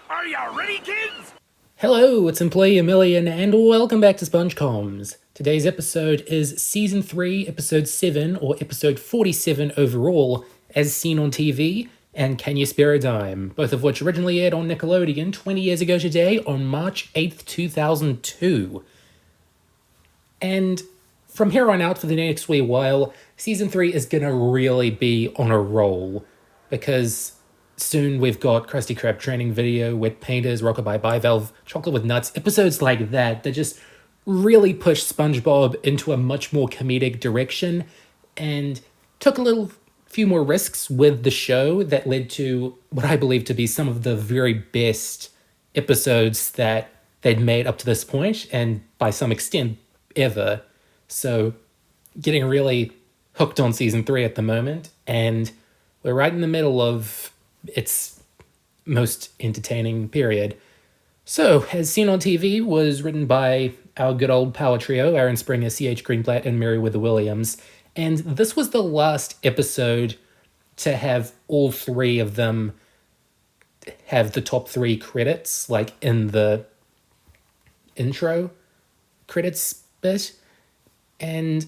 Are you ready, kids? Hello, it's Employee a Million, and welcome back to SpongeComs. Today's episode is Season 3, Episode 7, or Episode 47 overall, as seen on TV, and Can You Spare a Dime, both of which originally aired on Nickelodeon 20 years ago today on March 8th, 2002. And from here on out for the next wee while, Season 3 is gonna really be on a roll, because soon we've got Krusty Krab training video, Wet Painters, Rockabye Bivalve, Chocolate with Nuts, episodes like that just really pushed SpongeBob into a much more comedic direction and took a little few more risks with the show that led to what I believe to be some of the very best episodes that they'd made up to this point, and by some extent, ever. So, getting really hooked on season 3 at the moment, and we're right in the middle of its most entertaining period. So, as seen on TV, was written by our good old power trio, Aaron Springer, C.H. Greenblatt, and Meriwether Williams. And this was the last episode to have all three of them have the top 3 credits, like in the intro credits bit. And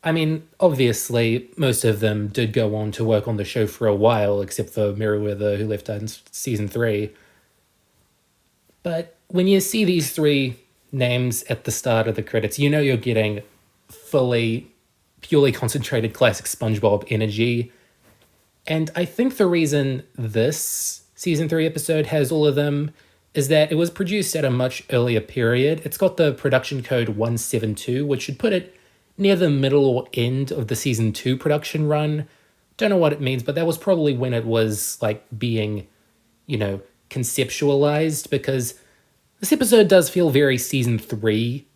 I mean, obviously, most of them did go on to work on the show for a while, except for Meriwether, who left in season 3. But when you see these 3 names at the start of the credits, you know you're getting fully, purely concentrated classic SpongeBob energy. And I think the reason this season 3 episode has all of them is that it was produced at a much earlier period. It's got the production code 172, which should put it near the middle or end of the season 2 production run. Don't know what it means, but that was probably when it was like being, conceptualized, because this episode does feel very season 3.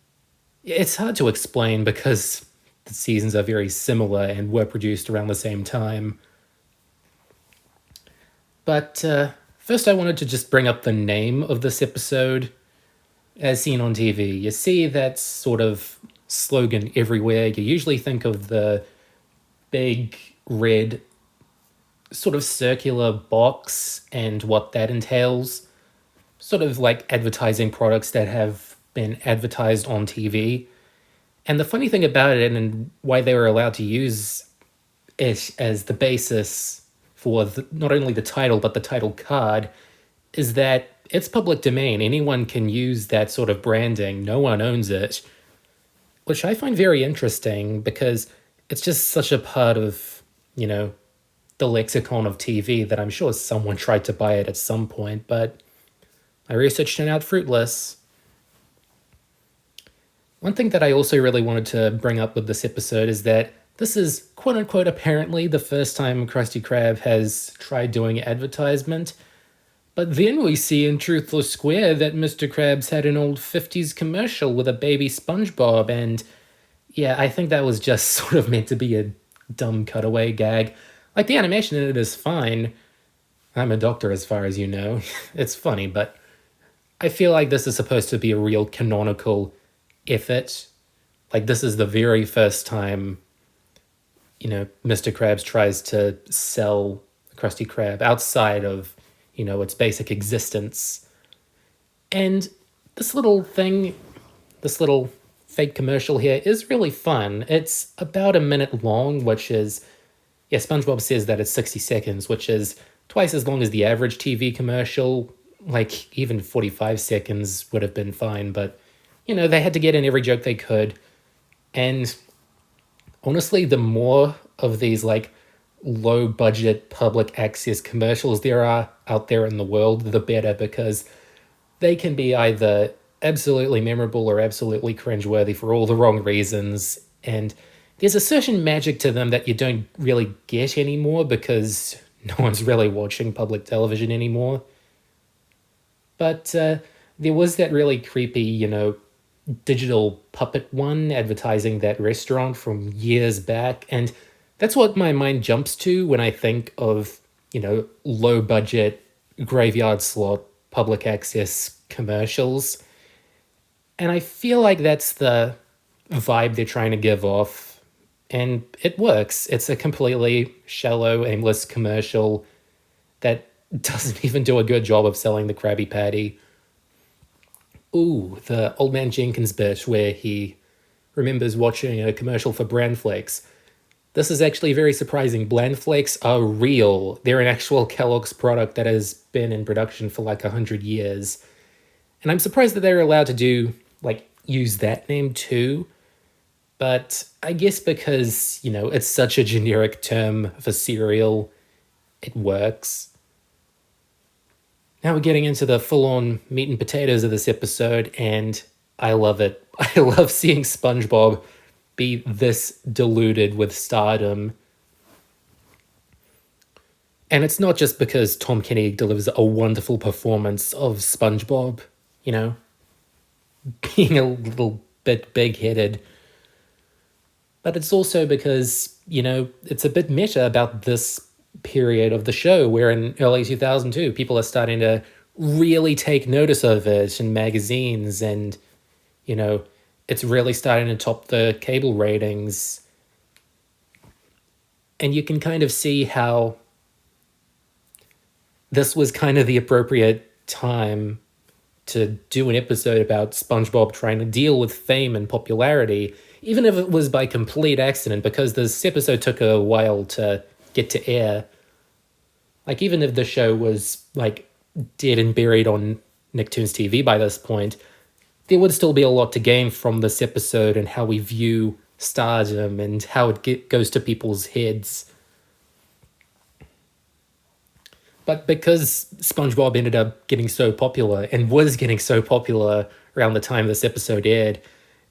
It's hard to explain because the seasons are very similar and were produced around the same time. But first I wanted to just bring up the name of this episode, as seen on TV. You see that sort of slogan everywhere. You usually think of the big red sort of circular box and what that entails. Sort of like advertising products that have been advertised on TV. And the funny thing about it, and why they were allowed to use it as the basis for not only the title but the title card, is that it's public domain. Anyone can use that sort of branding. No one owns it, which I find very interesting because it's just such a part of, the lexicon of TV that I'm sure someone tried to buy it at some point, but my research turned out fruitless. One thing that I also really wanted to bring up with this episode is that this is quote-unquote apparently the first time Krusty Krab has tried doing advertisement. But then we see in Truth or Square that Mr. Krabs had an old 50s commercial with a baby SpongeBob, and yeah, I think that was just sort of meant to be a dumb cutaway gag. Like, the animation in it is fine. I'm a doctor as far as you know. It's funny, but I feel like this is supposed to be a real canonical effort. Like, this is the very first time, Mr. Krabs tries to sell Krusty Krab outside of, its basic existence. And this little fake commercial here is really fun. It's about a minute long, which is, SpongeBob says that it's 60 seconds, which is twice as long as the average TV commercial. Like, even 45 seconds would have been fine, but, they had to get in every joke they could. And honestly, the more of these, low budget public access commercials there are out there in the world, the better, because they can be either absolutely memorable or absolutely cringeworthy for all the wrong reasons. And there's a certain magic to them that you don't really get anymore because no one's really watching public television anymore. But there was that really creepy, digital puppet one advertising that restaurant from years back, and that's what my mind jumps to when I think of, low budget graveyard slot public access commercials. And I feel like that's the vibe they're trying to give off, and it works. It's a completely shallow, aimless commercial that doesn't even do a good job of selling the Krabby Patty. Ooh, the Old Man Jenkins bit where he remembers watching a commercial for Bran Flakes. This is actually very surprising. Bran Flakes are real. They're an actual Kellogg's product that has been in production for like 100 years. And I'm surprised that they're allowed to use that name too. But I guess because, it's such a generic term for cereal, it works. Now we're getting into the full-on meat and potatoes of this episode, and I love it. I love seeing SpongeBob be this deluded with stardom. And it's not just because Tom Kenny delivers a wonderful performance of SpongeBob, being a little bit big-headed. But it's also because, it's a bit meta about this period of the show where in early 2002, people are starting to really take notice of it in magazines and, it's really starting to top the cable ratings. And you can kind of see how this was kind of the appropriate time to do an episode about SpongeBob trying to deal with fame and popularity, even if it was by complete accident, because this episode took a while to get to air. Like, even if the show was, dead and buried on Nicktoons TV by this point, there would still be a lot to gain from this episode and how we view stardom and how it goes to people's heads. But because SpongeBob ended up getting so popular and was getting so popular around the time this episode aired,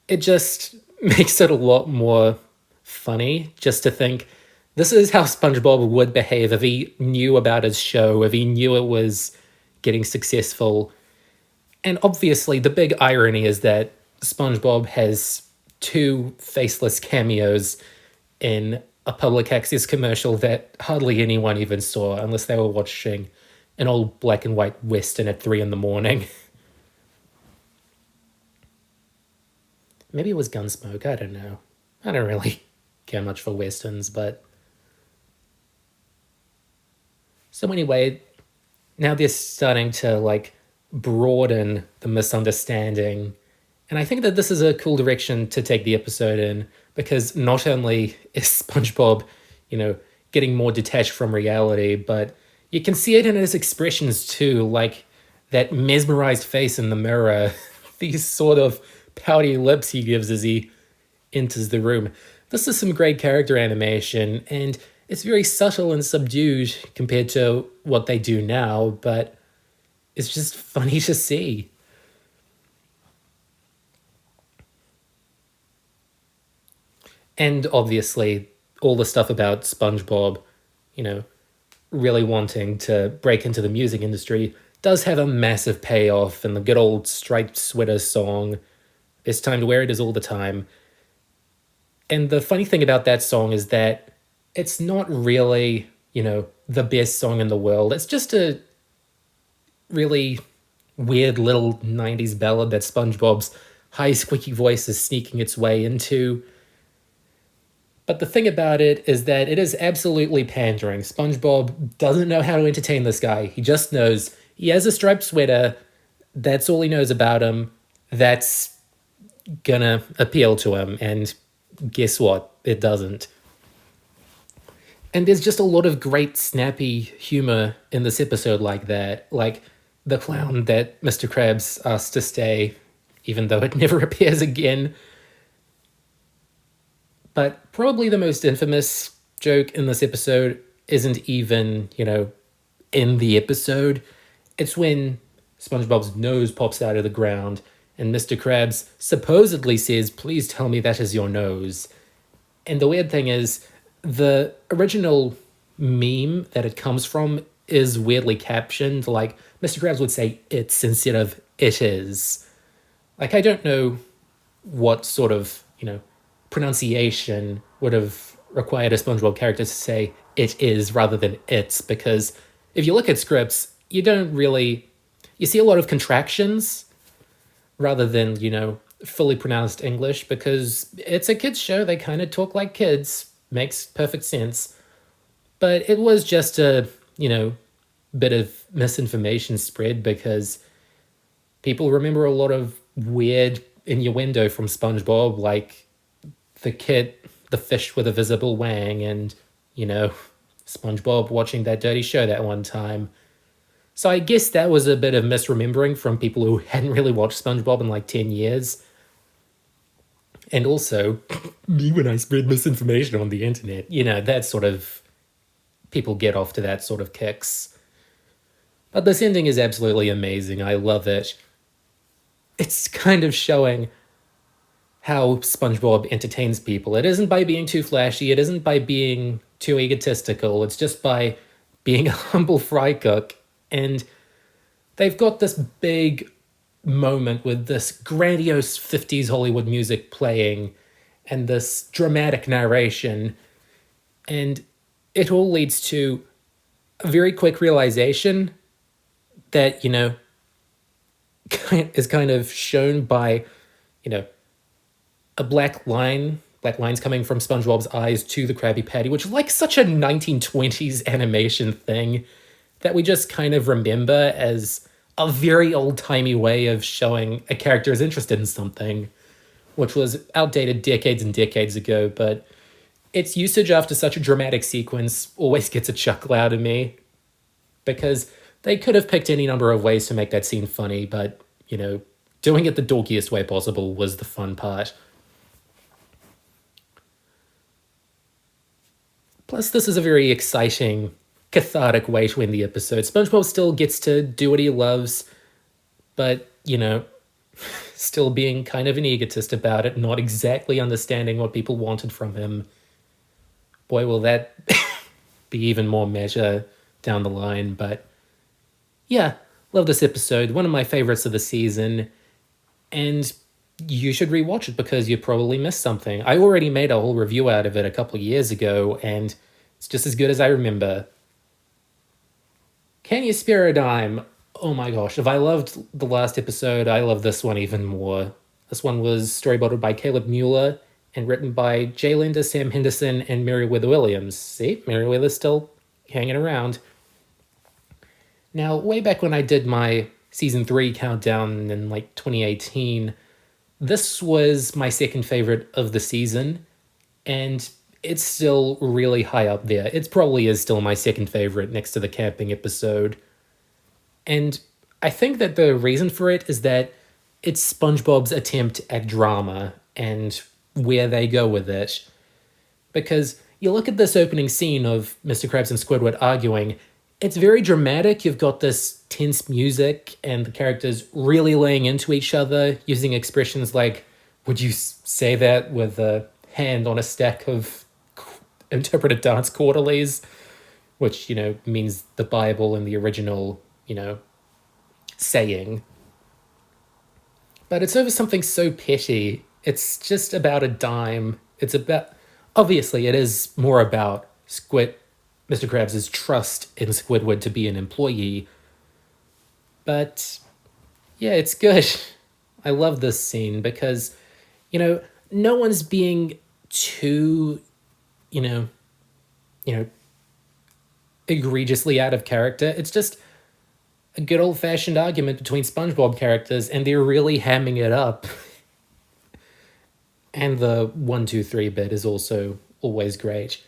it just makes it a lot more funny just to think this is how SpongeBob would behave if he knew about his show, if he knew it was getting successful. And obviously, the big irony is that SpongeBob has 2 faceless cameos in a public access commercial that hardly anyone even saw unless they were watching an old black and white Western at 3 a.m. Maybe it was Gunsmoke, I don't know. I don't really care much for Westerns, but... So anyway, now they're starting to, broaden the misunderstanding. And I think that this is a cool direction to take the episode in, because not only is SpongeBob, getting more detached from reality, but you can see it in his expressions too, like that mesmerized face in the mirror, these sort of pouty lips he gives as he enters the room. This is some great character animation, and it's very subtle and subdued compared to what they do now, but it's just funny to see. And obviously, all the stuff about SpongeBob, really wanting to break into the music industry does have a massive payoff in the good old striped sweater song, "It's Time to Wear It" is all the time. And the funny thing about that song is that it's not really, the best song in the world. It's just a really weird little 90s ballad that SpongeBob's high squeaky voice is sneaking its way into. But the thing about it is that it is absolutely pandering. SpongeBob doesn't know how to entertain this guy. He just knows he has a striped sweater. That's all he knows about him. That's gonna appeal to him. And guess what? It doesn't. And there's just a lot of great snappy humor in this episode like that. Like the clown that Mr. Krabs asked to stay, even though it never appears again. But probably the most infamous joke in this episode isn't even, in the episode. It's when SpongeBob's nose pops out of the ground and Mr. Krabs supposedly says, "Please tell me that is your nose." And the weird thing is, the original meme that it comes from is weirdly captioned. Like, Mr. Krabs would say "it's" instead of "it is." Like, I don't know what sort of, pronunciation would have required a SpongeBob character to say "it is" rather than "it's," because if you look at scripts, you see a lot of contractions rather than, fully pronounced English, because it's a kids show. They kind of talk like kids. Makes perfect sense. But it was just a, bit of misinformation spread because people remember a lot of weird innuendo from SpongeBob, like the fish with a visible wang, and, SpongeBob watching that dirty show that one time. So I guess that was a bit of misremembering from people who hadn't really watched SpongeBob in like 10 years. And also, me when I spread misinformation on the internet, that sort of, people get off to that sort of kicks. But this ending is absolutely amazing. I love it. It's kind of showing how SpongeBob entertains people. It isn't by being too flashy. It isn't by being too egotistical. It's just by being a humble fry cook. And they've got this big moment with this grandiose 50s Hollywood music playing and this dramatic narration. And it all leads to a very quick realization that, is kind of shown by, a black lines coming from SpongeBob's eyes to the Krabby Patty, which is like such a 1920s animation thing that we just kind of remember as a very old-timey way of showing a character is interested in something, which was outdated decades and decades ago, but its usage after such a dramatic sequence always gets a chuckle out of me, because they could have picked any number of ways to make that scene funny, but, doing it the dorkiest way possible was the fun part. Plus, this is a very exciting, cathartic way to end the episode. SpongeBob still gets to do what he loves, but, still being kind of an egotist about it, not exactly understanding what people wanted from him. Boy, will that be even more meta down the line, but yeah, love this episode. One of my favorites of the season, and you should rewatch it because you probably missed something. I already made a whole review out of it a couple of years ago, and it's just as good as I remember. Can You Spare a Dime? Oh my gosh, if I loved the last episode, I love this one even more. This one was storyboarded by Caleb Mueller and written by Jay Linder, Sam Henderson, and Meriwether Williams. See, Meriwether's still hanging around. Now, way back when I did my Season 3 countdown in like 2018, this was my second favorite of the season, and it's still really high up there. It probably is still my second favorite next to the camping episode. And I think that the reason for it is that it's SpongeBob's attempt at drama and where they go with it. Because you look at this opening scene of Mr. Krabs and Squidward arguing, it's very dramatic. You've got this tense music and the characters really laying into each other, using expressions like, would you say that with a hand on a stack of interpreted dance quarterlies, which, means the Bible in the original, saying. But it's over something so petty. It's just about a dime. Obviously, it is more about Mr. Krabs' trust in Squidward to be an employee. But, yeah, it's good. I love this scene because, no one's being too, egregiously out of character. It's just a good old-fashioned argument between SpongeBob characters, and they're really hamming it up. And the 1, 2, 3 bit is also always great.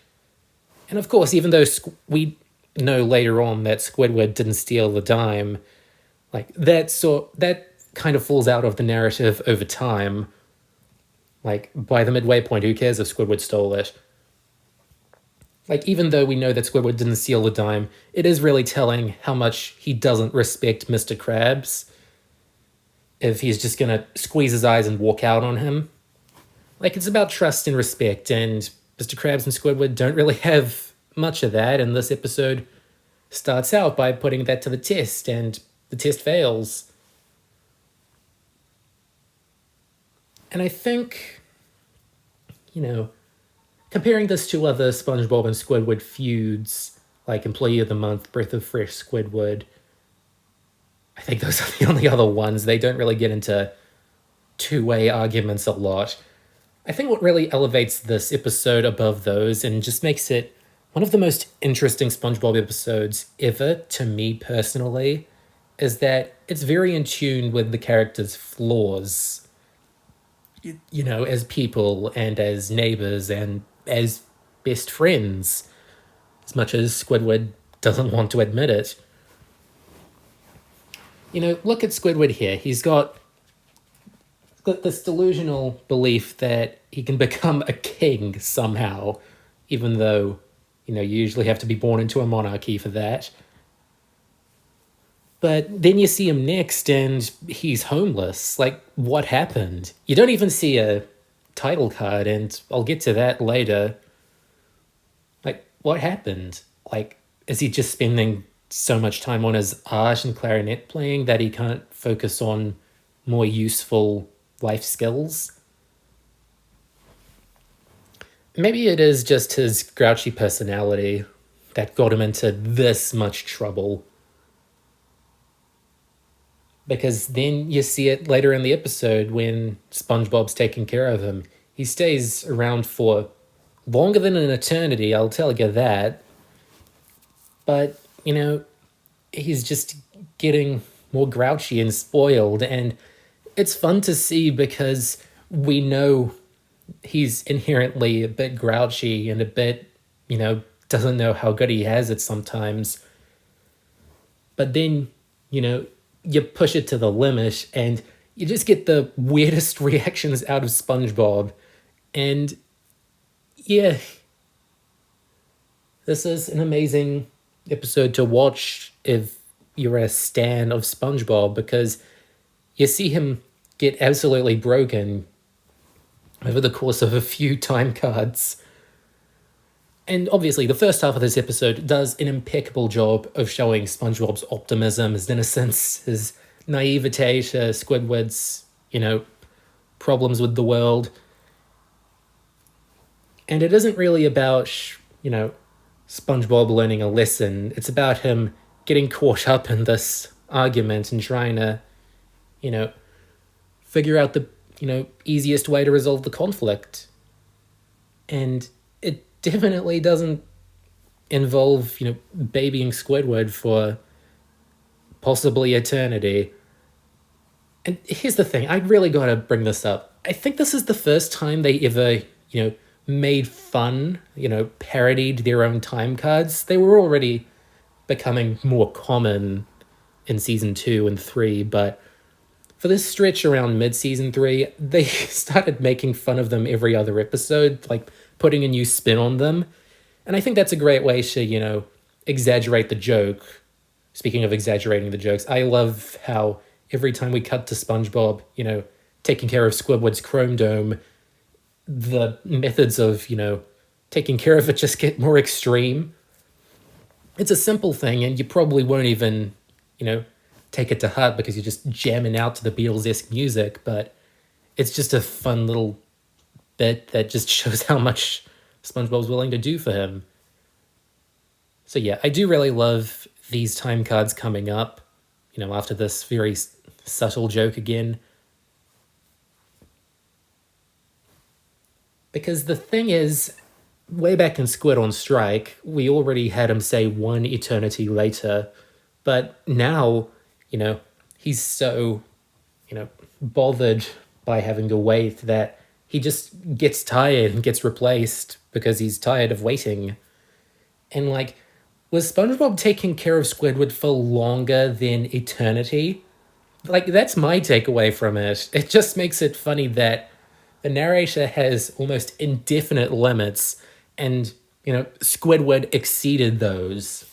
And of course, even though we know later on that Squidward didn't steal the dime, like that kind of falls out of the narrative over time. Like, by the midway point, who cares if Squidward stole it? Like, even though we know that Squidward didn't steal the dime, it is really telling how much he doesn't respect Mr. Krabs if he's just gonna squeeze his eyes and walk out on him. Like, it's about trust and respect, and Mr. Krabs and Squidward don't really have much of that, and this episode starts out by putting that to the test, and the test fails. And I think, comparing this to other SpongeBob and Squidward feuds, like Employee of the Month, Breath of Fresh Squidward, I think those are the only other ones. They don't really get into two-way arguments a lot. I think what really elevates this episode above those and just makes it One of the most interesting SpongeBob episodes ever, to me personally, is that it's very in tune with the character's flaws, as people and as neighbors and as best friends, as much as Squidward doesn't want to admit it. Look at Squidward here. He's got this delusional belief that he can become a king somehow, even though, you usually have to be born into a monarchy for that. But then you see him next and he's homeless. Like, what happened? You don't even see a title card, and I'll get to that later. Like, what happened? Like, is he just spending so much time on his art and clarinet playing that he can't focus on more useful life skills? Maybe it is just his grouchy personality that got him into this much trouble. Because then you see it later in the episode when SpongeBob's taking care of him. He stays around for longer than an eternity, I'll tell you that. But, he's just getting more grouchy and spoiled, and it's fun to see because we know he's inherently a bit grouchy and a bit, doesn't know how good he has it sometimes. But then, you push it to the limit and you just get the weirdest reactions out of SpongeBob. And yeah, this is an amazing episode to watch if you're a stan of SpongeBob, because you see him get absolutely broken over the course of a few time cards. And obviously, the first half of this episode does an impeccable job of showing SpongeBob's optimism, his innocence, his naivete to Squidward's, problems with the world. And it isn't really about, SpongeBob learning a lesson. It's about him getting caught up in this argument and trying to, figure out the, easiest way to resolve the conflict. And it definitely doesn't involve, babying Squidward for possibly eternity. And here's the thing, I really gotta bring this up. I think this is the first time they ever, made fun, parodied their own time cards. They were already becoming more common in season 2 and 3, but for this stretch around mid-season 3, they started making fun of them every other episode, like putting a new spin on them. And I think that's a great way to, exaggerate the joke. Speaking of exaggerating the jokes, I love how every time we cut to SpongeBob, taking care of Squidward's chrome dome, the methods of, taking care of it just get more extreme. It's a simple thing, and you probably won't even, take it to heart because you're just jamming out to the Beatles-esque music, but it's just a fun little bit that just shows how much SpongeBob's willing to do for him. So yeah, I do really love these time cards coming up, after this very subtle joke again. Because the thing is, way back in Squid on Strike, we already had him say one eternity later, but now, he's so, bothered by having to wait that he just gets tired and gets replaced because he's tired of waiting. And was SpongeBob taking care of Squidward for longer than eternity? That's my takeaway from it. It just makes it funny that the narrator has almost indefinite limits, and, Squidward exceeded those.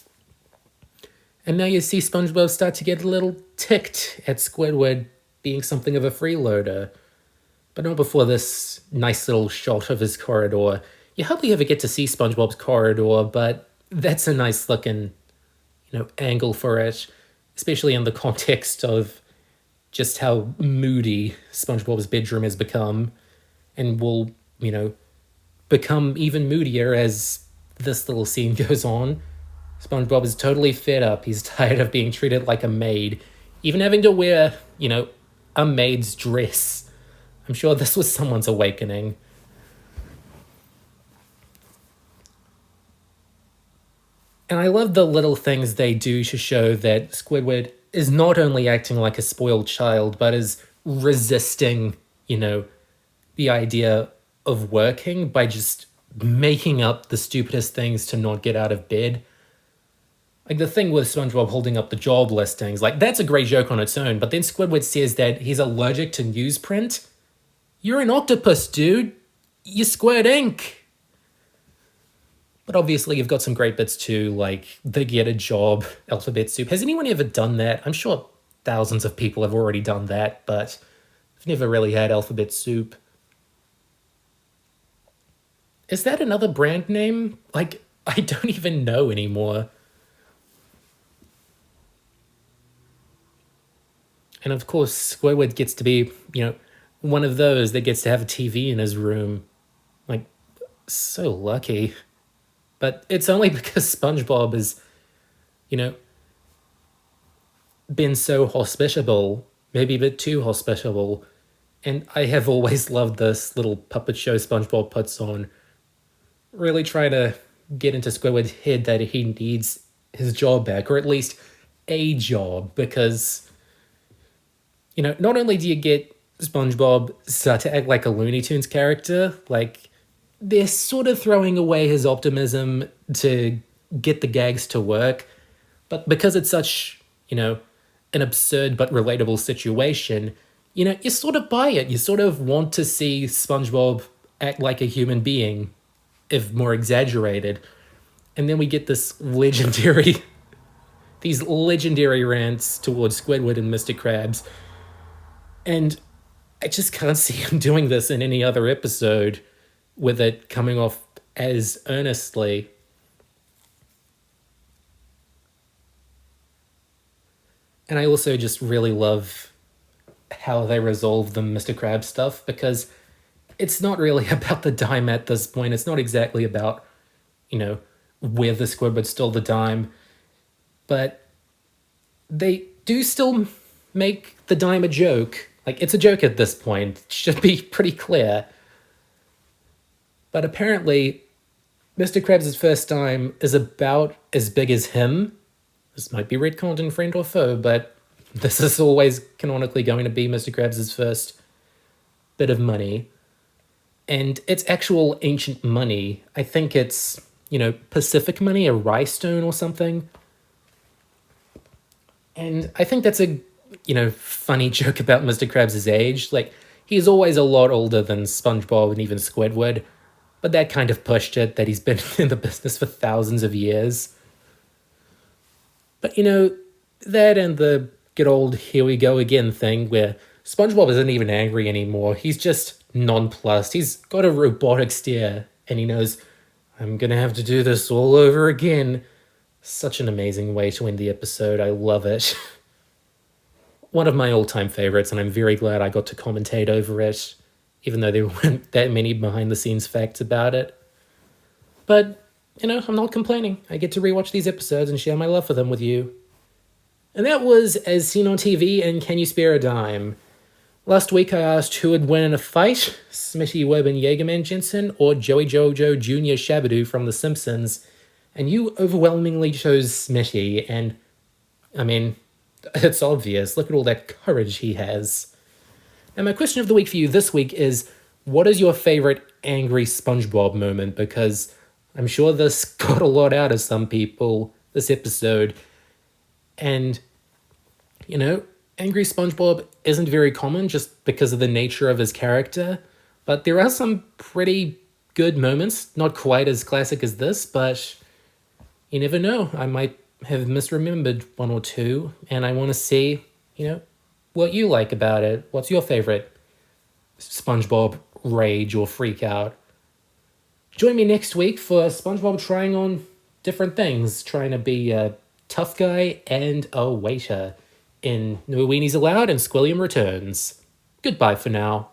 And now you see SpongeBob start to get a little ticked at Squidward being something of a freeloader. But not before this nice little shot of his corridor. You hardly ever get to see SpongeBob's corridor, but that's a nice looking, angle for it, especially in the context of just how moody SpongeBob's bedroom has become, and will, become even moodier as this little scene goes on. SpongeBob is totally fed up. He's tired of being treated like a maid, even having to wear, a maid's dress. I'm sure this was someone's awakening. And I love the little things they do to show that Squidward is not only acting like a spoiled child, but is resisting, the idea of working by just making up the stupidest things to not get out of bed. Like the thing with SpongeBob holding up the job listings, like that's a great joke on its own, but then Squidward says that he's allergic to newsprint. You're an octopus, dude. You squirt ink. But obviously you've got some great bits too, like the get a job alphabet soup. Has anyone ever done that? I'm sure thousands of people have already done that, but I've never really had alphabet soup. Is that another brand name? Like, I don't even know anymore. And of course, Squidward gets to be, one of those that gets to have a TV in his room. Like, so lucky. But it's only because SpongeBob has, you know, been so hospitable, maybe a bit too hospitable. And I have always loved this little puppet show SpongeBob puts on. Really try to get into Squidward's head that he needs his job back, or at least a job, because, not only do you get SpongeBob start to act like a Looney Tunes character, like, they're sort of throwing away his optimism to get the gags to work, but because it's such, an absurd but relatable situation, you sort of buy it. You sort of want to see SpongeBob act like a human being, if more exaggerated. And then we get this these legendary rants towards Squidward and Mr. Krabs. And I just can't see him doing this in any other episode with it coming off as earnestly. And I also just really love how they resolve the Mr. Krabs stuff, because it's not really about the dime at this point. It's not exactly about, where the Squidward stole the dime. But they do still make the dime a joke. Like, it's a joke at this point. It should be pretty clear. But apparently, Mr. Krabs' first dime is about as big as him. This might be retconned in Friend or Foe, but this is always canonically going to be Mr. Krabs' first bit of money. And it's actual ancient money. I think it's, Pacific money, a rye stone or something. And I think that's a, funny joke about Mr. Krabs' age. Like, he's always a lot older than SpongeBob and even Squidward, but that kind of pushed it, that he's been in the business for thousands of years. But, that and the good old here we go again thing where SpongeBob isn't even angry anymore. He's just nonplussed. He's got a robotic stare, and he knows, I'm gonna have to do this all over again. Such an amazing way to end the episode. I love it. One of my all-time favorites, and I'm very glad I got to commentate over it, even though there weren't that many behind-the-scenes facts about it. But, I'm not complaining. I get to rewatch these episodes and share my love for them with you. And that was As Seen on TV and Can You Spare a Dime? Last week I asked who would win in a fight, Smitty Webb Jaegerman Jensen or Joey Jojo Jr. Shabadoo from The Simpsons, and you overwhelmingly chose Smitty, and, it's obvious. Look at all that courage he has. And my question of the week for you this week is, what is your favorite angry SpongeBob moment? Because I'm sure this got a lot out of some people, this episode. And, angry SpongeBob isn't very common just because of the nature of his character. But there are some pretty good moments, not quite as classic as this, but you never know. I might have misremembered one or two, and I want to see, what you like about it. What's your favorite SpongeBob rage or freak out? Join me next week for SpongeBob trying on different things, trying to be a tough guy and a waiter in No Weenies Allowed and Squilliam Returns. Goodbye for now.